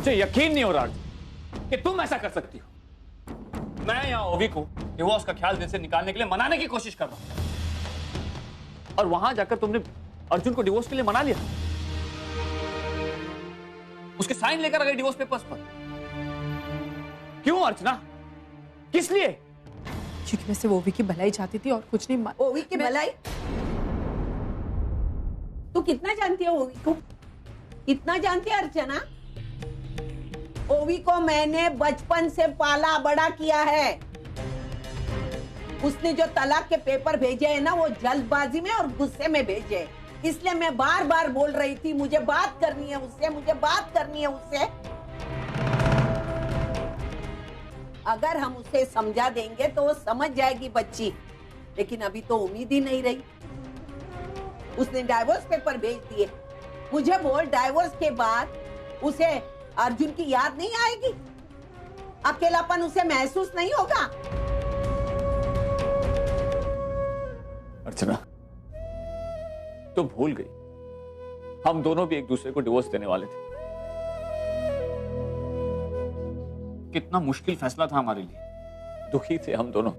मुझे यकीन नहीं हो रहा कि तुम ऐसा कर सकती हो। मैं यहाँ ओवी को डिवोर्स का ख्याल दिल से निकालने के लिए मनाने की कोशिश कर रहा हूं, और वहां जाकर तुमने अर्जुन को डिवोर्स के लिए मना लिया। उसके साइन लेकर आ गए डिवोर्स पेपर्स पर। क्यों अर्चना, किस लिए? क्योंकि मैं सिर्फ ओवी की भलाई चाहती थी और कुछ नहीं। ओवी की भलाई? तू कितना जानती है ओवी को? कितना जानती है अर्चना? ओवी को मैंने बचपन से पाला बड़ा किया है। उसने जो तलाक के पेपर भेजे हैं ना, वो जल्दबाजी में और गुस्से में भेजे, इसलिए मैं बार बार बोल रही थी मुझे बात करनी है उससे, मुझे बात करनी है उससे। अगर हम उसे समझा देंगे तो वो समझ जाएगी बच्ची, लेकिन अभी तो उम्मीद ही नहीं रही। उसने डाइवोर्स पेपर भेज दिए। मुझे बोल, डाइवोर्स के बाद उसे अर्जुन की याद नहीं आएगी? अकेलापन उसे महसूस नहीं होगा? अर्चना, तो भूल गई हम दोनों भी एक दूसरे को डिवोर्स देने वाले थे। कितना मुश्किल फैसला था हमारे लिए, दुखी थे हम दोनों।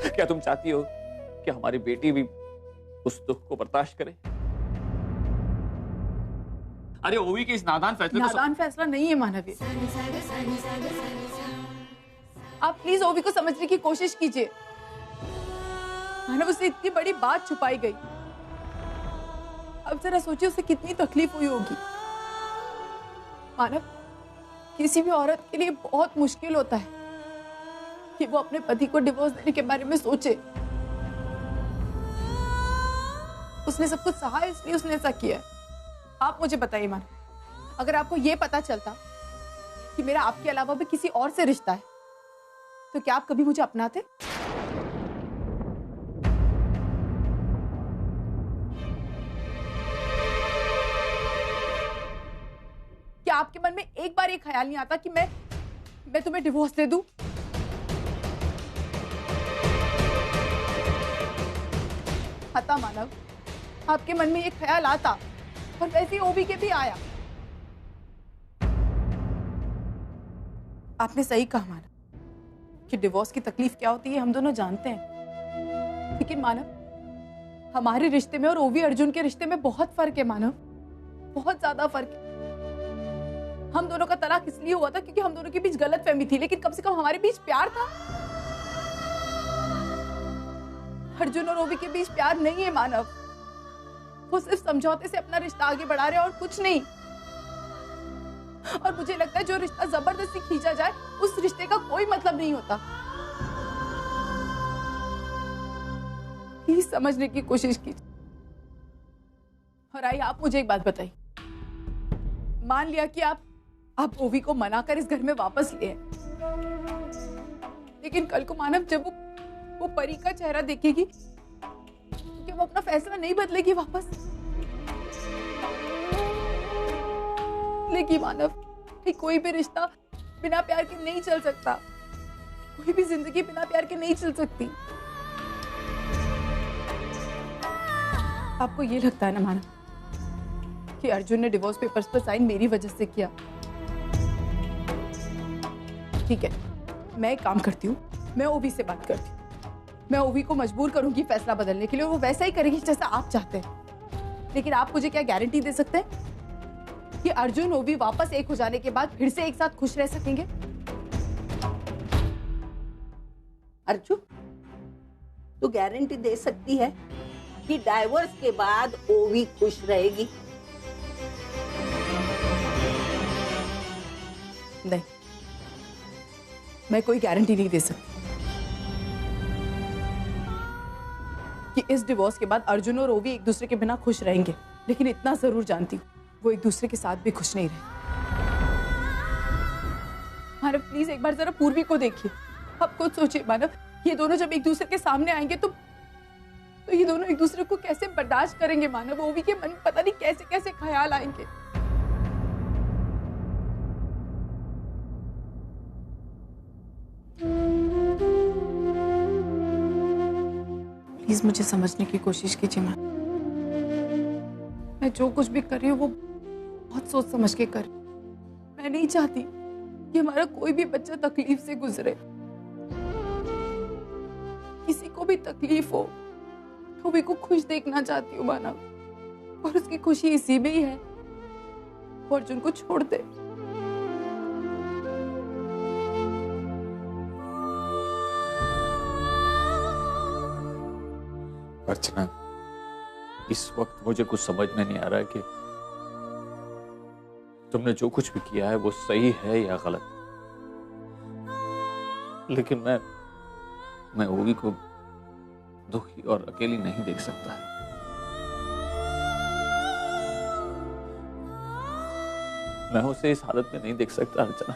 क्या तुम चाहती हो कि हमारी बेटी भी उस दुख को बर्दाश्त करे? अरे ओवी के इस नादान फैसला नहीं है मानवी। आप प्लीज ओवी को समझने की कोशिश कीजिए। मानव, उससे इतनी बड़ी बात छुपाई गई। अब जरा सोचिए उसे कितनी तकलीफ हुई होगी। मानव, किसी भी औरत के लिए बहुत मुश्किल होता है कि वो अपने पति को डिवोर्स देने के बारे में सोचे। उसने सब कुछ सहा, इसलिए उसने ऐसा किया। आप मुझे बताइए मानव, अगर आपको ये पता चलता कि मेरा आपके अलावा भी किसी और से रिश्ता है, तो क्या आप कभी मुझे अपनाते? क्या आपके मन में एक बार ये ख्याल नहीं आता कि मैं तुम्हें डिवोर्स दे दूं? आता मानव, आपके मन में ये ख्याल आता, और वैसे ही ओवी के भी आया। आपने सही कहा मानव कि डिवोर्स की तकलीफ क्या होती है हम दोनों जानते हैं, लेकिन मानव, हमारे रिश्ते में और ओवी अर्जुन के रिश्ते में बहुत फर्क है मानव, बहुत ज्यादा फर्क है। हम दोनों का तलाक इसलिए हुआ था क्योंकि हम दोनों के बीच गलतफहमी थी, लेकिन कम से कम हमारे बीच प्यार था। अर्जुन और ओवी के बीच प्यार नहीं है मानव, वो सिर्फ समझौते से अपना रिश्ता आगे बढ़ा रहे हैं और कुछ नहीं। और मुझे लगता है जो रिश्ता जबरदस्ती खींचा जाए उस रिश्ते का कोई मतलब नहीं होता। प्लीज समझने की कोशिश कीजिए। और आई, आप मुझे एक बात बताइए, मान लिया कि आप ओवी को मनाकर इस घर में वापस ले आए, लेकिन कल को मानव जब वो परी का चेहरा देखेगी तो क्या वो अपना फैसला नहीं बदलेगी वापस? लेकिन मानव, कोई भी रिश्ता बिना प्यार के नहीं चल सकता, कोई भी जिंदगी बिना प्यार के नहीं चल सकती। आपको ये लगता है ना मानव कि अर्जुन ने डिवोर्स पेपर्स पर साइन मेरी वजह से किया? ठीक है, मैं एक काम करती हूँ, मैं ओवी से बात करती हूँ। मैं ओवी को मजबूर करूंगी फैसला बदलने के लिए, और वो वैसा ही करेगी जैसा आप चाहते हैं। लेकिन आप मुझे क्या गारंटी दे सकते हैं कि अर्जुन ओवी वापस एक हो जाने के बाद फिर से एक साथ खुश रह सकेंगे? अर्जुन, तू गारंटी दे सकती है कि डाइवोर्स के बाद ओवी खुश रहेगी? नहीं, मैं कोई गारंटी नहीं दे सकती कि इस डिवोर्स के बाद अर्जुन और ओवी एक दूसरे के बिना खुश रहेंगे, लेकिन इतना जरूर जानती हूँ वो एक दूसरे के साथ भी खुश नहीं रहे। मानव, प्लीज एक बार जरा पूर्वी को देखिए। आप खुद सोचिए मानव, ये दोनों जब एक दूसरे के सामने आएंगे तो ये दोनों एक दूसरे को कैसे बर्दाश्त करेंगे? मानव, ओवी के मन में पता नहीं कैसे कैसे ख्याल आएंगे। प्लीज मुझे समझने की कोशिश कीजिए माँ। मैं जो कुछ भी कर रही हूँ बहुत सोच समझ के कर। मैं नहीं चाहती कि हमारा कोई भी बच्चा तकलीफ से गुजरे। किसी को भी तकलीफ हो, ओवी को खुश देखना चाहती हूँ मानव, और उसकी खुशी इसी में ही है। वो अर्जुन को छोड़ दे। अर्चना, इस वक्त मुझे कुछ समझ में नहीं आ रहा है कि तुमने जो कुछ भी किया है वो सही है या गलत। लेकिन मैं ओवी को दुखी और अकेली नहीं देख सकता। मैं उसे इस हालत में नहीं देख सकता अर्चना।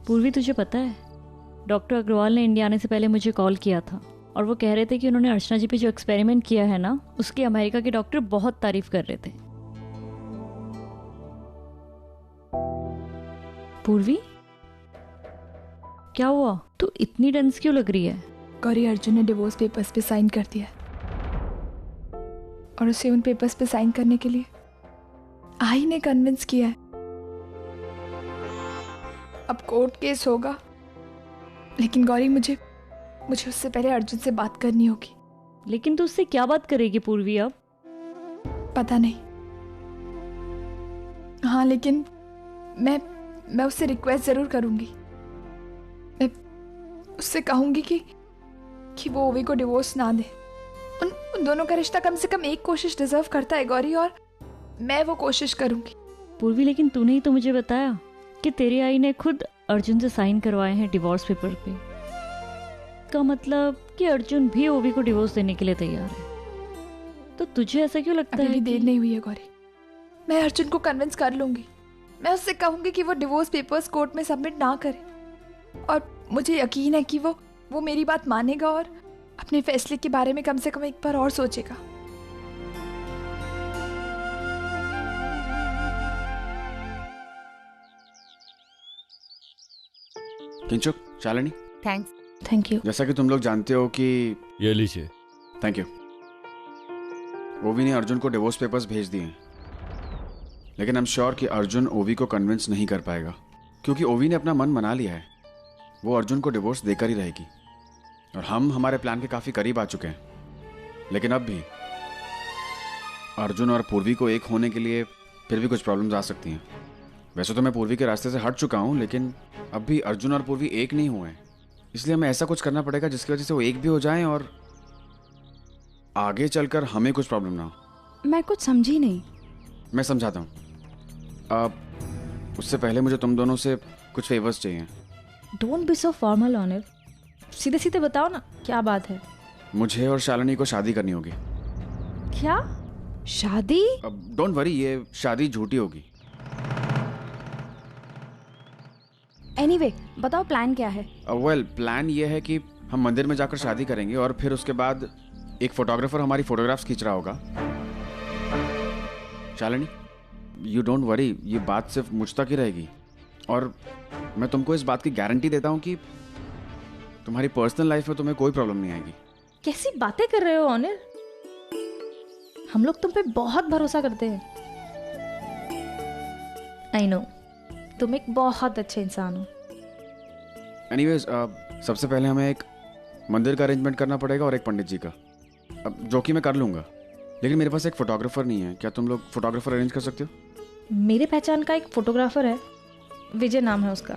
पूर्वी, तुझे पता है डॉक्टर अग्रवाल ने इंडिया आने से पहले मुझे कॉल किया था और वो कह रहे थे कि उन्होंने अर्चना जी पे जो एक्सपेरिमेंट किया है ना, उसकी अमेरिका के डॉक्टर बहुत तारीफ कर रहे थे। पूर्वी, क्या हुआ? तू इतनी टेंस क्यों लग रही है? गौरी, अर्जुन ने डिवोर्स पेपर्स पे साइन कर दिया है और उसे उन पेपर्स पे साइन करने के लिए आई ने कन्विंस किया है। अब कोर्ट केस होगा, लेकिन गौरी मुझे उससे पहले अर्जुन से बात करनी होगी। लेकिन तू उससे क्या बात करेगी पूर्वी अब? पता नहीं। हाँ, लेकिन मैं उससे रिक्वेस्ट जरूर करूंगी। मैं उससे कहूंगी कि वो ओवी को डिवोर्स ना दे। उन दोनों का रिश्ता कम से कम एक कोशिश डिजर्व करता है गौरी, और मैं वो कोशिश करूंगी। पूर्वी, लेकिन तूने ही तो मुझे बताया कि तेरी आई ने खुद अर्जुन से साइन करवाए हैं डिवोर्स पेपर पे। का मतलब कि अर्जुन भी ओवी को डिवोर्स देने के लिए तैयार है। तो तुझे ऐसा क्यों लगता है? अभी देर नहीं हुई है गौरी। मैं अर्जुन को कन्विंस कर लूंगी। मैं उससे कहूंगी कि वो डिवोर्स पेपर्स कोर्ट में सबमिट ना करे, और मुझे यकीन है कि वो मेरी बात मानेगा और अपने फैसले के बारे में कम से कम एक बार और सोचेगा। किंचुक, शालिनी, थैंक यू। जैसा कि तुम लोग जानते हो कि ये लीजिए। Thank you. ओवी ने अर्जुन को डिवोर्स पेपर्स भेज दिए हैं, लेकिन आई एम श्योर कि अर्जुन ओवी को कन्विंस नहीं कर पाएगा, क्योंकि ओवी ने अपना मन बना लिया है। वो अर्जुन को डिवोर्स देकर ही रहेगी, और हम हमारे प्लान के काफी करीब आ चुके हैं। लेकिन अब भी अर्जुन और पूर्वी को एक होने के लिए फिर भी कुछ प्रॉब्लम्स आ सकती हैं। वैसे तो मैं पूर्वी के रास्ते से हट चुका हूं, लेकिन अब भी अर्जुन और पूर्वी एक नहीं हुए हैं। इसलिए हमें ऐसा कुछ करना पड़ेगा जिसकी वजह से वो एक भी हो जाएं और आगे चलकर हमें कुछ प्रॉब्लम ना हो। मैं कुछ समझी नहीं। मैं समझाता हूँ। अब उससे पहले मुझे तुम दोनों से कुछ फेवर्स चाहिए। Don't be so formal on it. सीधे सीधे बताओ ना, क्या बात है? मुझे और शालिनी को शादी करनी होगी। क्या? शादी? अब डोंट वरी, ये शादी झूठी होगी। एनीवे, बताओ प्लान क्या है? वेल, प्लान ये है कि हम मंदिर में जाकर शादी करेंगे और फिर उसके बाद एक फोटोग्राफर हमारी फोटोग्राफ्स खींच रहा होगा। शालिनी, यू डोंट वरी, ये बात सिर्फ मुझ तक ही रहेगी, और मैं तुमको इस बात की गारंटी देता हूँ कि तुम्हारी पर्सनल लाइफ में तुम्हें कोई प्रॉब्लम नहीं आएगी। कैसी बातें कर रहे हो अनिल? हम लोग तुम पे बहुत भरोसा करते हैं। आई नो, तुम एक बहुत अच्छे इंसान हो। एनीवेज, सबसे पहले हमें एक मंदिर का अरेंजमेंट करना पड़ेगा और एक पंडित जी का, जो कि मैं कर लूँगा। लेकिन मेरे पास एक फोटोग्राफर नहीं है। क्या तुम लोग फोटोग्राफर अरेंज कर सकते हो? मेरे पहचान का एक फोटोग्राफर है, विजय नाम है उसका।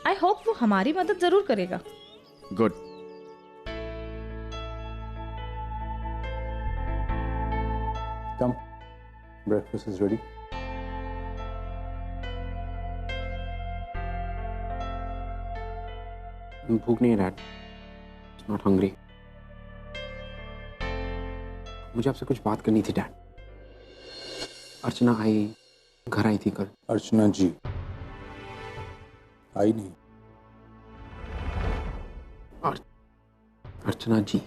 आई होप वो हमारी मदद जरूर करेगा। Good. Come, breakfast is ready. भूख नहीं है डैड, नॉट हंग्री। मुझे आपसे कुछ बात करनी थी डैड। अर्चना घर आई थी कल। अर्चना जी आई नहीं। अर्चना जी,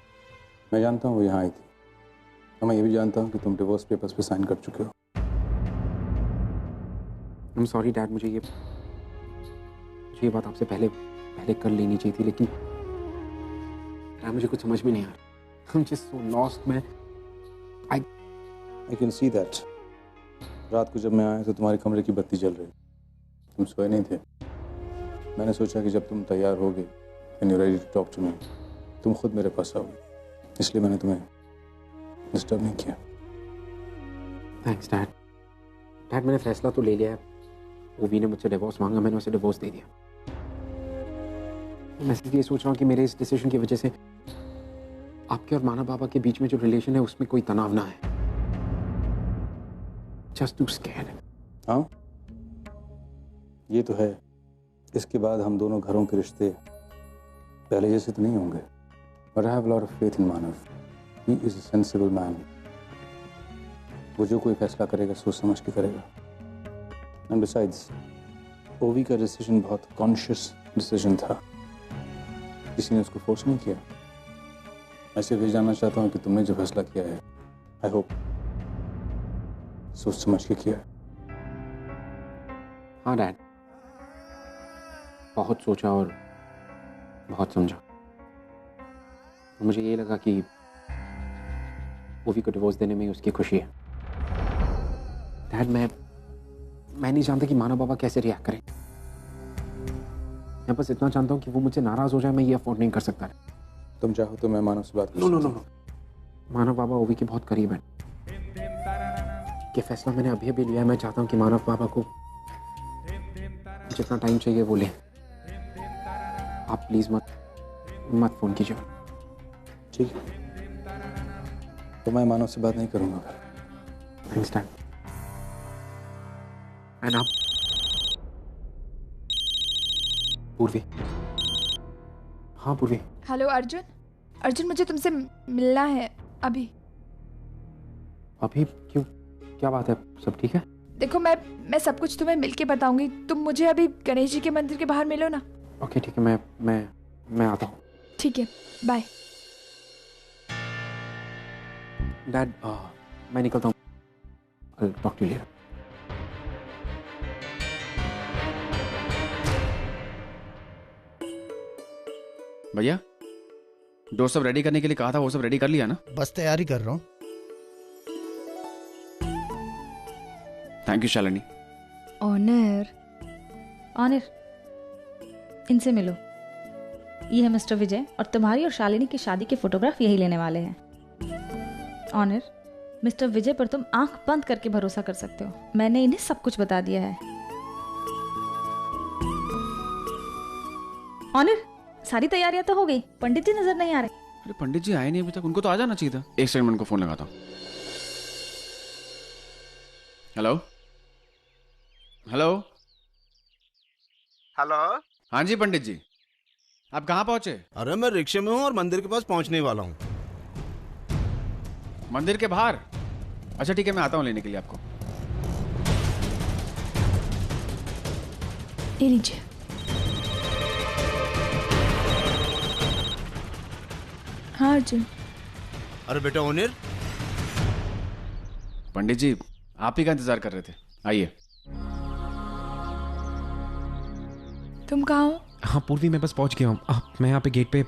मैं जानता हूँ वो यहाँ आई थी, और मैं ये भी जानता हूँ कि तुम डिवोर्स पेपर्स पे साइन कर चुके हो। I'm sorry डैड, मुझे मुझे ये बात आपसे पहले कर लेनी चाहिए थी, लेकिन यार मुझे कुछ समझ में नहीं आ रहा। I'm just so lost, मैं I can see that. रात को जब मैं आया तो तुम्हारे कमरे की बत्ती जल रही, तुम सोए नहीं थे। मैंने सोचा कि जब तुम तैयार होगे and you're ready to talk to me, तुम खुद मेरे पास आओगे, इसलिए मैंने तुम्हें डिस्टर्ब नहीं किया। Thanks dad. डैड मैंने फैसला तो ले लिया है, ओवी ने मुझसे डिवोर्स मांगा, मैंने उसे डिवोर्स दे दिया। मैं सिर्फ ये सोच रहा हूँ कि मेरे इस डिसीजन की वजह से आपके और माना बाबा के बीच में जो रिलेशन है उसमें कोई तनाव ना है। Just too scared. हाँ, ये तो है। इसके बाद हम दोनों घरों के रिश्ते पहले जैसे तो नहीं होंगे। But I have a lot of faith in Manav. He is a sensible man. वो जो कोई फैसला करेगा सोच समझ के करेगा। And besides, ओवी का डिसीजन बहुत कॉन्शियस डिसीजन था, किसी ने उसको फोर्स नहीं किया। मैं सिर्फ ये जानना चाहता हूँ कि तुमने जो फैसला किया है, आई होप सोच समझ के किया है। हाँ डैड, बहुत सोचा और बहुत समझा। मुझे ये लगा कि ओवी को डिवोर्स देने में उसकी खुशी है। डैड मैं नहीं जानता कि माना बाबा कैसे रिएक्ट करें। मैं बस इतना जानता हूँ कि वो मुझसे नाराज हो जाए, मैं ये अफोर्ड नहीं कर सकता। तुम चाहो तो मैं मानव से बात कर नो। मानव बाबा ओवी के बहुत करीब है। ये फैसला मैंने अभी लिया है। मैं चाहता हूँ कि मानव बाबा को जितना टाइम चाहिए वो ले। आप प्लीज मत फोन कीजिए। ठीक है, तो मैं मानव से बात नहीं करूंगा। Thanks dad. एंड आप पूर्वी। हाँ पूर्वी। हेलो अर्जुन। अर्जुन मुझे तुमसे मिलना है अभी। अभी क्यों, क्या बात है? सब ठीक है? देखो मैं सब कुछ तुम्हें मिलके बताऊंगी। तुम मुझे अभी गणेश जी के मंदिर के बाहर मिलो ना। ओके ठीक है, मैं आता हूँ। ठीक है, बाय। डैड मैं निकलता हूँ। I'll talk to you later. भैया, डोर सब रेडी करने के लिए कहा था, वो सब रेडी कर लिया ना? बस तैयारी कर रहा हूँ। Thank you Shalini. ऑनर इनसे मिलो। ये है मिस्टर विजय और तुम्हारी और शालिनी की शादी के फोटोग्राफ यही लेने वाले हैं। ऑनर, मिस्टर विजय पर तुम आंख बंद करके भरोसा कर सकते हो। मैंने इन्हें सब कुछ बता दिया है। ऑनर, सारी तैयारियां तो हो गई, पंडित जी नजर नहीं आ रहे। अरे पंडित जी आए नहीं अभी तक, उनको तो आ जाना चाहिए था। एक सेकंड, मैं उनको फोन लगाता हूँ। Hello hello hello. हाँ जी पंडित जी, आप कहाँ पहुंचे? अरे मैं रिक्शे में हूँ और मंदिर के पास पहुंचने वाला हूँ। मंदिर के बाहर? अच्छा ठीक है, मैं आता हूँ लेने के लिए आपको। ये लीजिए। हाँ अर्जुन। अरे बेटा ओनिर। पंडित जी आप ही का इंतजार कर रहे थे, आइए। तुम कहाँ हो? हाँ पूर्वी, मैं बस पहुंच गया हूँ। मैं यहाँ पे गेट पे।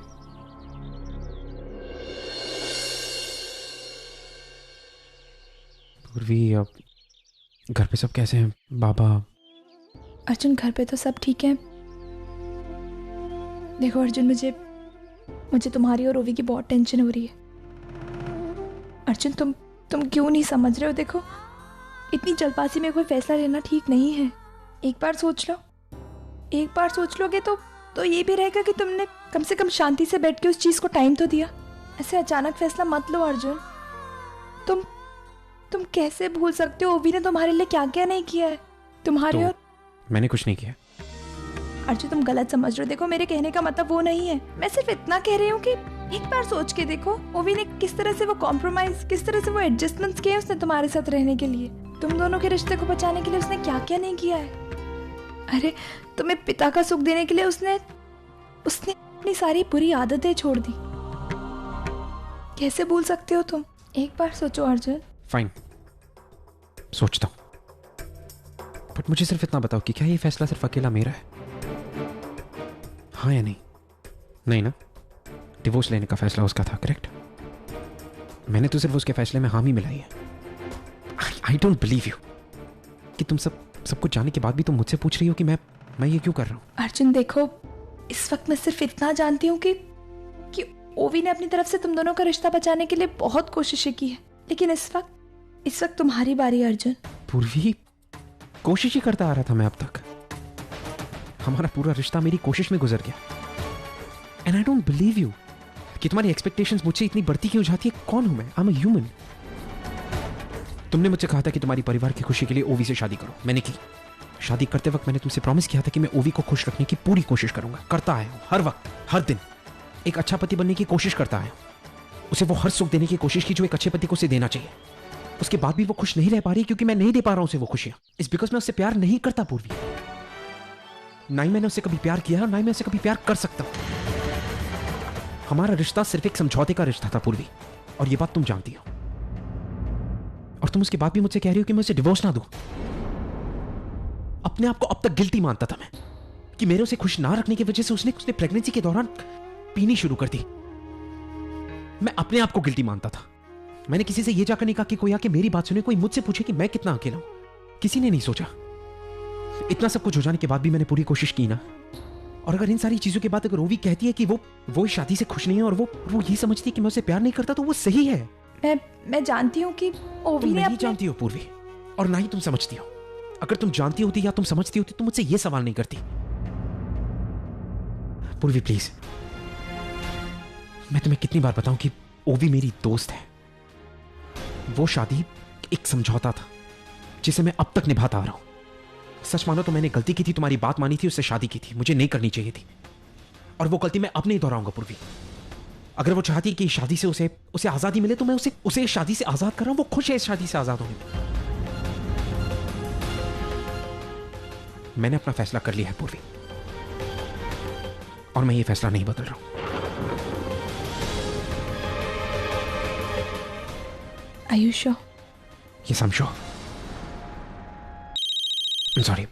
पूर्वी, अब घर पे सब कैसे हैं? बाबा? अर्जुन घर पे तो सब ठीक है। देखो अर्जुन, मुझे तुम्हारी और ओवी की बहुत टेंशन हो रही है। अर्जुन तुम क्यों नहीं समझ रहे हो? देखो इतनी जल्दबाजी में कोई फैसला लेना ठीक नहीं है। एक बार सोच लो। एक बार सोच लोगे तो ये भी रहेगा कि तुमने कम से कम शांति से बैठ के उस चीज को टाइम तो दिया। ऐसे अचानक फैसला मत लो अर्जुन। तुम कैसे भूल सकते हो ओवी ने तुम्हारे लिए क्या क्या नहीं किया है? तुम्हारे और मैंने कुछ नहीं किया। अर्जुन तुम गलत समझ रहे हो। देखो मेरे कहने का मतलब वो नहीं है। मैं सिर्फ इतना कह रही हूँ कि एक बार सोच के देखो ओवी ने किस तरह से वो कॉम्प्रोमाइज, किस तरह से वो एडजस्टमेंट्स किए उसने तुम्हारे साथ रहने के लिए। तुम दोनों के रिश्ते को बचाने के लिए उसने क्या क्या नहीं किया है। अरे तुम्हें पिता का सुख देने के लिए उसने अपनी सारी बुरी आदतें छोड़ दी। कैसे भूल सकते हो तुम? एक बार सोचो अर्जुन। फाइन, सोचता हूँ, बट मुझे सिर्फ इतना बताओ कि क्या ये फैसला सिर्फ अकेला मेरा है? हाँ या नहीं? नहीं ना? डिवोर्स लेने का फैसला उसका था, करेक्ट? मैंने तो सिर्फ उसके फैसले में हामी मिलाई है। आई डोंट बिलीव यू कि तुम सब कुछ जानने के बाद भी तुम मुझसे पूछ रही हो कि मैं ये क्यों कर रहा हूँ। अर्जुन देखो, इस वक्त मैं सिर्फ इतना जानती हूँ कि ओवी ने अपनी तरफ से तुम दोनों का रिश्ता बचाने के लिए बहुत कोशिशें की है, लेकिन इस वक्त तुम्हारी बारी है अर्जुन। पूर्वी, कोशिश ही करता आ रहा था मैं अब तक। हमारा पूरा रिश्ता मेरी कोशिश में गुजर गया। And I don't believe you कि तुम्हारी एक्सपेक्टेशंस मुझसे इतनी बढ़ती क्यों जाती है। कौन हूं मैं? I am a human. तुमने मुझसे कहा था कि तुम्हारी परिवार की खुशी के लिए ओवी से शादी करो। मैंने की। शादी करते वक्त मैंने तुमसे प्रॉमिस किया था कि मैं ओवी को खुश रखने की पूरी कोशिश करूंगा। करता आया हूं, हर वक्त, हर दिन एक अच्छा पति बनने की कोशिश करता आया हूं। उसे वो हर सुख देने की कोशिश की जो एक अच्छे पति को उसे देना चाहिए। उसके बाद भी वो खुश नहीं रह पा रही क्योंकि मैं नहीं दे पा रहा हूं उसे वो खुशियां। इट्स बिकॉज मैं उससे प्यार नहीं करता पूर्वी। ना ही मैंने उससे कभी प्यार किया और ना ही मैं उससे कभी प्यार कर सकता हूं। हमारा रिश्ता सिर्फ एक समझौते का रिश्ता था पूर्वी, और ये बात तुम जानती हो। और तुम उसके बाद भी मुझसे कह रही हो कि मैं उसे डिवोर्स ना दूं। अपने आप को अब तक गिल्टी मानता था मैं कि मेरे उसे खुश ना रखने की वजह से उसने प्रेगनेंसी के दौरान पीनी शुरू कर दी। मैं अपने आप को गिल्टी मानता था। मैंने किसी से यह जाकर नहीं कहा कि कोई आके मेरी बात सुने, कोई मुझसे पूछे कि मैं कितना अकेला हूं। किसी ने नहीं सोचा। इतना सब कुछ हो जाने के बाद भी मैंने पूरी कोशिश की ना। और अगर इन सारी चीजों के बाद अगर ओवी कहती है कि वो इस शादी से खुश नहीं है और वो ये समझती है कि मैं उसे प्यार नहीं करता, तो वो सही है। मैं जानती हूँ कि ओवी ने नहीं जानती हो पूर्वी, और ना ही तुम समझती हो। अगर तुम जानती होती या तुम समझती होती तो मुझसे ये सवाल नहीं करती। पूर्वी प्लीज, मैं तुम्हें कितनी बार बताऊं कि ओवी मेरी दोस्त है। वो शादी एक समझौता था जिसे मैं अब तक निभाता आ रहा हूं। सच मानो तो मैंने गलती की थी, तुम्हारी बात मानी थी, उससे शादी की थी। मुझे नहीं करनी चाहिए थी, और वो गलती मैं अब नहीं दोहराऊंगा पूर्वी। अगर वो चाहती कि शादी से उसे आजादी मिले तो मैं उसे इस शादी से आजाद कर रहा हूं। वो खुश है इस शादी से आजाद होने में। मैंने अपना फैसला कर लिया है पूर्वी, और मैं ये फैसला नहीं बदल रहा हूं। Are you sure? Yes, I'm sure. I'm sorry.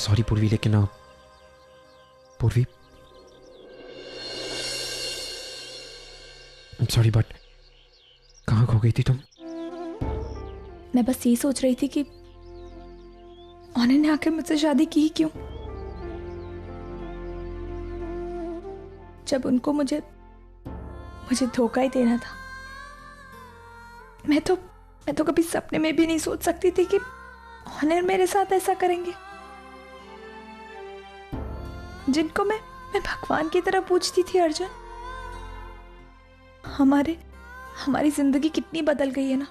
Sorry पूर्वी, लेकिन पूर्वी, सॉरी बट कहाँ खो गई थी तुम? मैं बस यही सोच रही थी कि ऑनर ने आखिर मुझसे शादी की क्यों, जब उनको मुझे धोखा ही देना था। मैं तो कभी सपने में भी नहीं सोच सकती थी कि ऑनर मेरे साथ ऐसा करेंगे, जिनको मैं भगवान की तरह पूछती थी। अर्जुन, हमारी जिंदगी कितनी बदल गई है ना।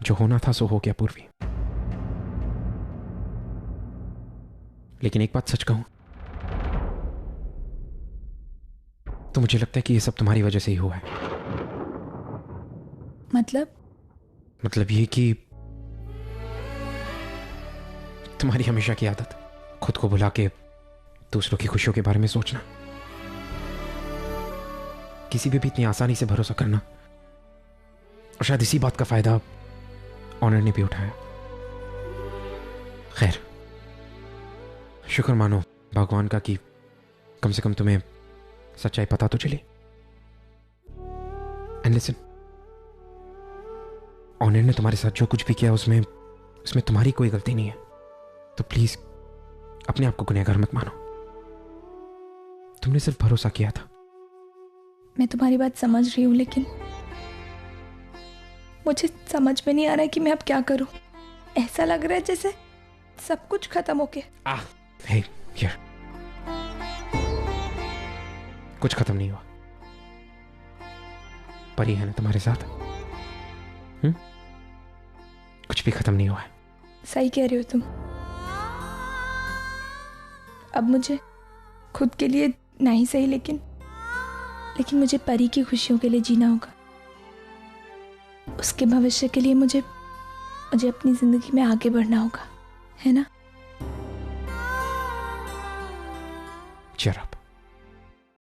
जो होना था सो हो गया पूर्वी, लेकिन एक बात सच कहूं तो मुझे लगता है कि ये सब तुम्हारी वजह से ही हुआ है। मतलब ये कि तुम्हारी हमेशा की आदत, खुद को भुला के दूसरों की खुशियों के बारे में सोचना, किसी पे भी इतनी आसानी से भरोसा करना, और शायद इसी बात का फायदा ऑनर ने भी उठाया। खैर, शुक्र मानो भगवान का कि कम से कम तुम्हें सच्चाई पता तो चली। एंड लिसन, ऑनर ने तुम्हारे साथ जो कुछ भी किया उसमें तुम्हारी कोई गलती नहीं है। तो प्लीज अपने आप को गुनहगार मत मानो। तुमने सिर्फ भरोसा किया था। मैं तुम्हारी बात समझ रही हूं, लेकिन मुझे समझ में नहीं आ रहा है कि मैं अब क्या करूं। ऐसा लग रहा है जैसे सब कुछ खत्म हो गया। हे, हियर, कुछ खत्म नहीं हुआ। परी है ना तुम्हारे साथ? कुछ भी खत्म नहीं हुआ है। सही कह रही हो तुम। अब मुझे खुद के लिए नहीं सही, लेकिन मुझे परी की खुशियों के लिए जीना होगा। उसके भविष्य के लिए मुझे अपनी जिंदगी में आगे बढ़ना होगा, है ना? Cheer up.